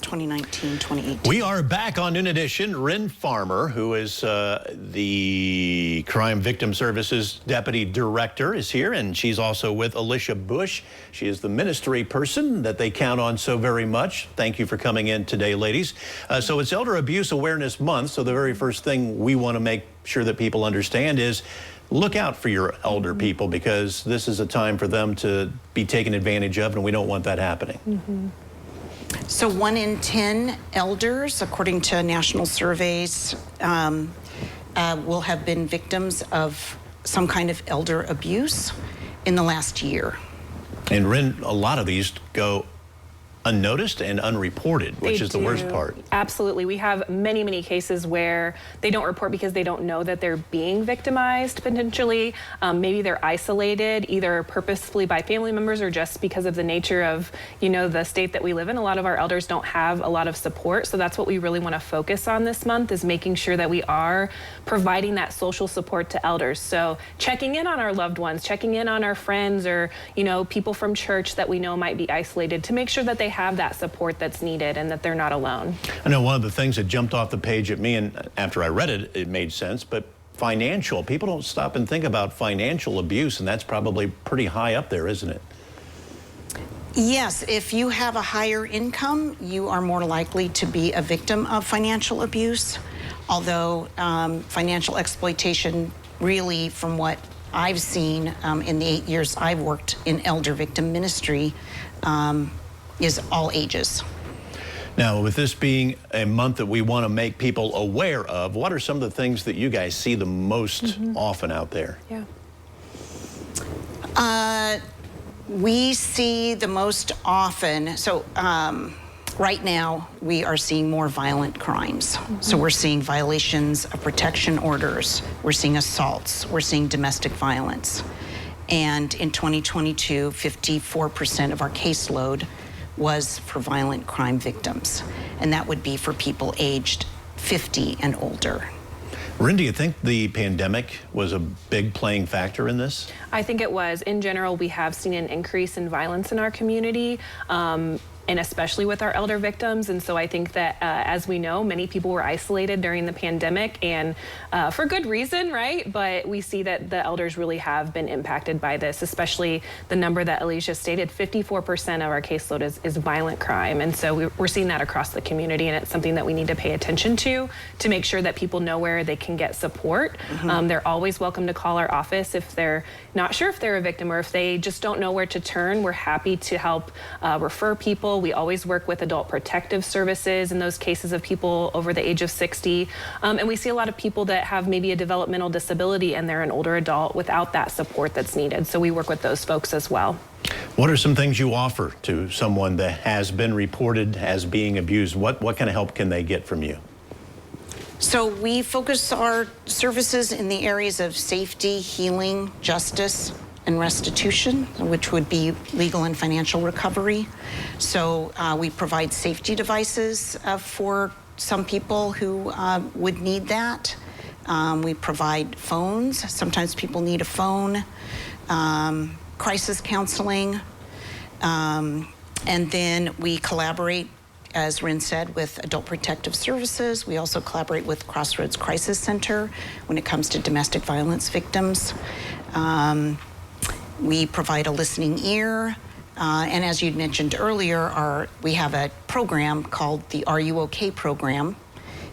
2019, 2018. We are back on Noon Edition. Ryn Farmer, who is the Crime Victim Services Deputy Director, is here, and she's also with Alicia Bush. She is the ministry person that they count on so very much. Thank you for coming in today, ladies. So it's Elder Abuse Awareness Month, so the very first thing we want to make sure that people understand is look out for your elder people, because this is a time for them to be taken advantage of, and we don't want that happening. So 1 in 10 elders, according to national surveys, will have been victims of some kind of elder abuse in the last year. And Ryn, a lot of these go unnoticed and unreported, which is the worst part. Absolutely. We have many, many cases where they don't report because they don't know that they're being victimized potentially. Maybe they're isolated either purposefully by family members or just because of the nature of, you know, the state that we live in. A lot of our elders don't have a lot of support. So that's what we really want to focus on this month, is making sure that we are providing that social support to elders. So checking in on our loved ones, checking in on our friends, or, you know, people from church that we know might be isolated, to make sure that they have that support that's needed and that they're not alone. I know one of the things that jumped off the page at me, and after I read it, it made sense, but financial. People don't stop and think about financial abuse, and that's probably pretty high up there, isn't it? Yes, if you have a higher income, you are more likely to be a victim of financial abuse. Although financial exploitation, really, from what I've seen in the 8 years I've worked in elder victim ministry, is all ages. Now, with this being a month that we want to make people aware of, what are some of the things that you guys see the most often out there? Yeah. We see the most often, so right now we are seeing more violent crimes. So we're seeing violations of protection orders, we're seeing assaults, we're seeing domestic violence. And in 2022, 54% of our caseload was for violent crime victims, and that would be for people aged 50 and older. Ryn, do you think the pandemic was a big playing factor in this? I think it was. In general, we have seen an increase in violence in our community, and especially with our elder victims. And so I think that, as we know, many people were isolated during the pandemic, and for good reason, right? But we see that the elders really have been impacted by this, especially the number that Alicia stated. 54% of our caseload is violent crime. And so we're seeing that across the community, and it's something that we need to pay attention to make sure that people know where they can get support. They're always welcome to call our office if they're not sure if they're a victim, or if they just don't know where to turn. We're happy to help refer people. We always work with Adult Protective Services in those cases of people over the age of 60. And we see a lot of people that have maybe a developmental disability and they're an older adult without that support that's needed. So we work with those folks as well. What are some things you offer to someone that has been reported as being abused? What kind of help can they get from you? So we focus our services in the areas of safety, healing, justice, and restitution, which would be legal and financial recovery. So we provide safety devices for some people who would need that. We provide phones. Sometimes people need a phone. Crisis counseling. And then we collaborate, as Ryn said, with Adult Protective Services. We also collaborate with Crossroads Crisis Center when it comes to domestic violence victims. We provide a listening ear, and as you'd mentioned earlier, we have a program called the Are You OK program.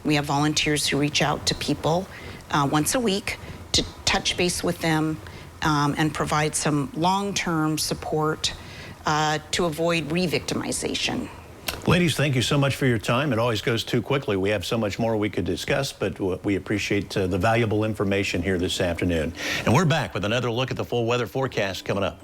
We have volunteers who reach out to people once a week to touch base with them and provide some long-term support to avoid re-victimization. Ladies, thank you so much for your time. It always goes too quickly. We have so much more we could discuss, but we appreciate the valuable information here this afternoon. And we're back with another look at the full weather forecast coming up.